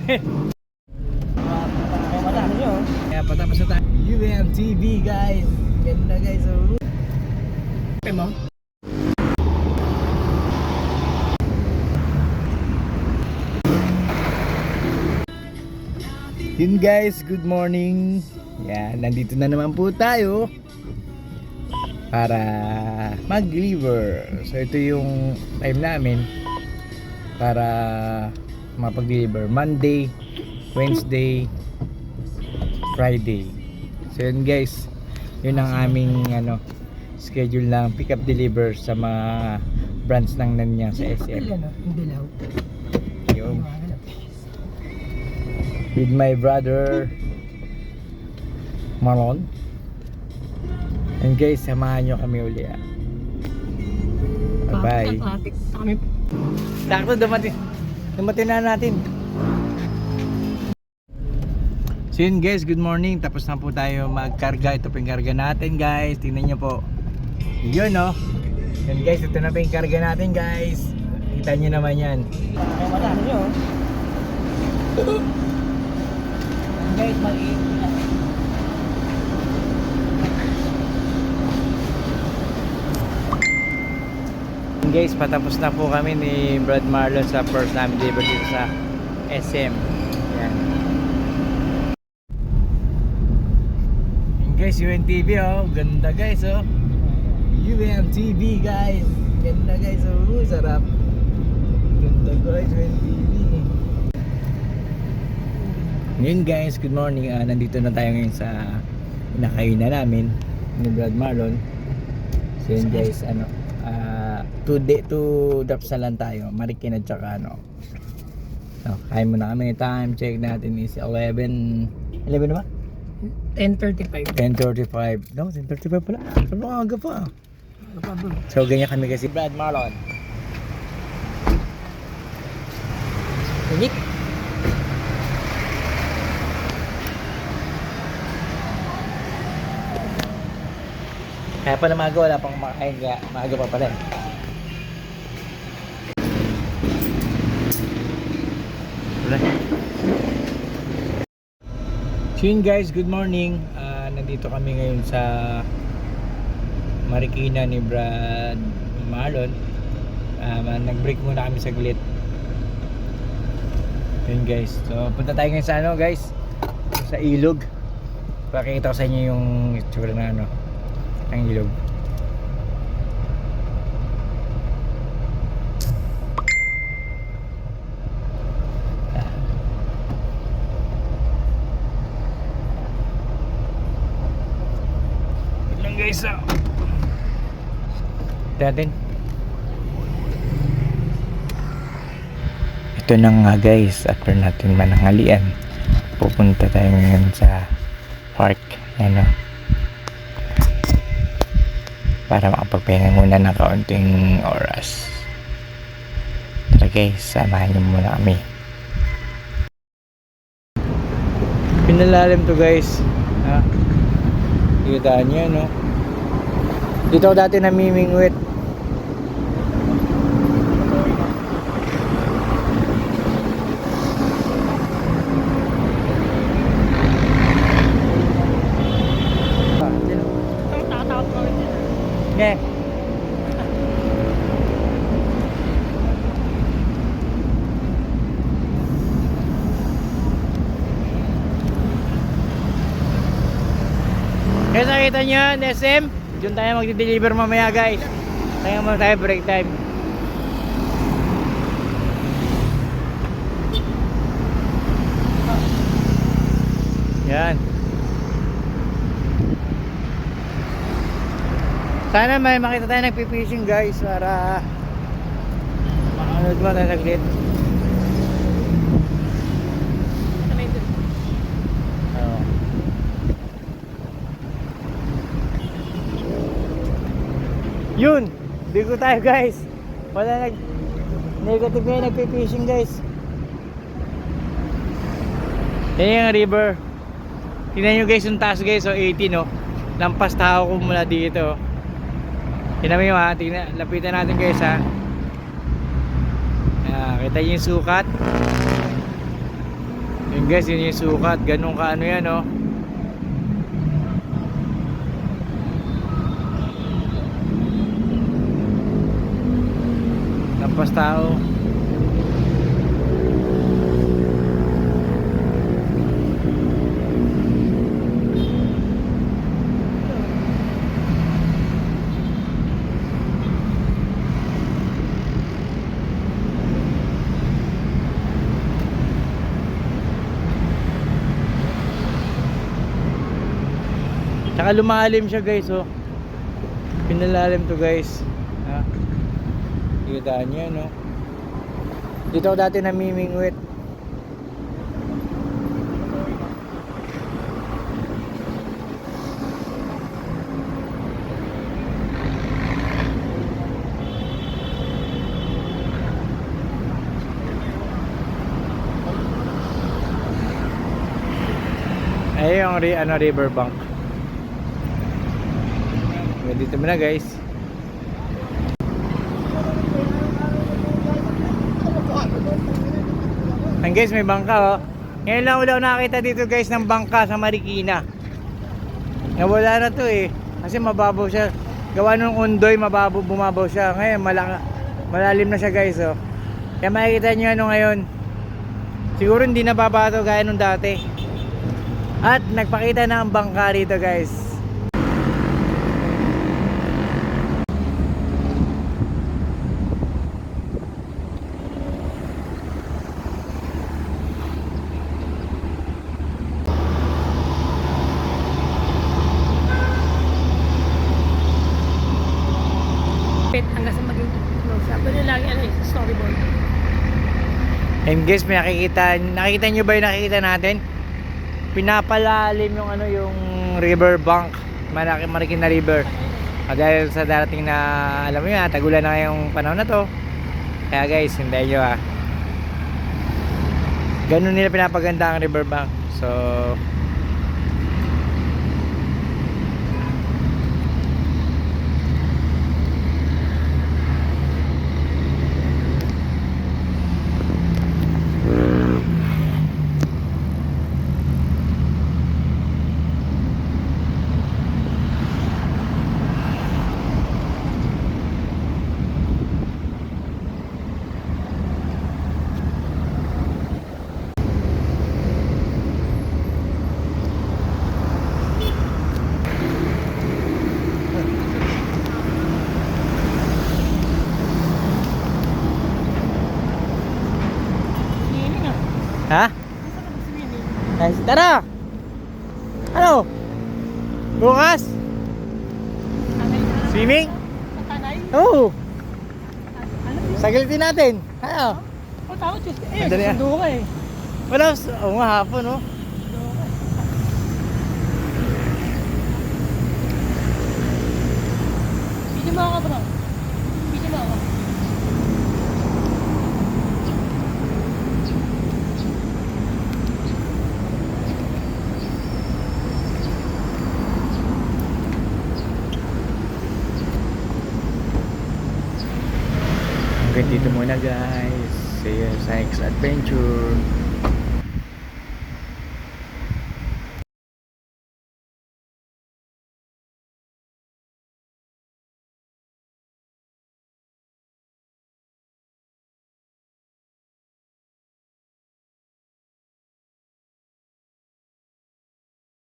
Kaya patapos na tayo. UMTV guys. Ganda guys. Okay mo? Yun guys, good morning. Yan, nandito na naman po tayo para mag-deliver. So ito yung time namin para mapag-deliver Monday, Wednesday, Friday. So yun guys, yun ang aming schedule ng pick up deliver sa mga branch ng Nanya sa SM. Yun. With my brother Marlon. And guys, samahan nyo kami uli bye bye. Sakto dumating na natin. So yun guys, good morning. Tapos na po tayo magkarga. Ito po yung karga natin guys. Tingnan nyo po. Yun no. Yun guys, ito na po yung karga natin guys. Kita nyo naman yan. Guys, mag-iit na. Guys, patapos na po kami ni Brad Marlon sa first namin deliver dito sa SM. Yan. And guys, UNTV ganda guys UMTV guys. Ganda guys sarap. Ganda guys, UNTV. Ngayon guys, good morning. Nandito na tayo ngayon sa pinakainan namin ni Brad Marlon. So yun guys, to drops na lang tayo, Marikina at saka kain muna kami. Time check natin is 11 na ba? 10:35. 10:35. No, 10:35 pala. Ano aga pa? So ganyan kami kasi Brad Marlon. Unik. Kaya pala maaga, wala pang kumakain, kaya maaga pa pala. Wala. So yun guys, good morning. Nandito kami ngayon sa Marikina ni Brad Marlon. Nag-break muna kami saglit. Yun guys, so punta tayo ngayon sa guys, sa ilog. Pakikita ko sa inyo yung itsura na ang ilog. Ito lang guys natin. Ito na nga guys, after natin mananghalian, pupunta tayo ngayon sa park para makapagpahinga muna ng kaunting oras. Tara guys, samahan niyo muna kami. Pinalalim to guys. Kitaan niyo dito ako dati namimingwit. Yeah. Guys, nakita nyo yan, SM? Diyan tayo magdi-deliver mamaya guys. Tayo muna tayo, break time. Yan. Sana may makita tayo nagpipishing guys para makanood mo tayo saglit. Yun, bigo tayo guys. Wala negative ngayon nagpipishing guys. Yan yung river. Tingnan nyo guys yung taas guys, so 80 lampas tao ko mula dito. Tingnan mo yung tingnan, lapitan natin guys kita nyo yung sukat. Yun guys, yun yung sukat. Ganun ka ano yan, oh. Lampas tao. Tsaka lumalim siya guys, oh. Pinalalim to guys. Ha? Kitaan nyo, no? Dito ako dati namimingwit. Ay yung riverbank. Dito muna guys. Ang guys, may bangka, oh. Ngayon lang ulit ako nakakita dito guys ng bangka sa Marikina. Nawala na to eh. Kasi mababaw siya. Gawa nung undoy, bumabaw siya. Ngayon malalim na siya guys, oh. Kaya makikita nyo ano ngayon. Siguro hindi na babato gaya nung dati. At nagpakita na ang bangka dito guys. Hanggang sa maging close up. Pwede lagi storyboard. And guys, may nakikita nyo ba yung nakikita natin? Pinapalalim yung yung riverbank, Marikina River. Dahil sa darating na, alam mo yun, tagulan na ngayong panahon na to. Kaya guys, hintayin nyo ah. Ganun nila pinapaganda ang riverbank. So ha? Guys, tara! Ano? Bukas? Swimming? Oo! Sagalitin natin! Ano? O, tao, Sandali ah. sundo ka eh. Wala, oo nga hapon, oh. Video mo ako, bro. Video mo ako. Hanggang dito muna guys. See you sa next adventure.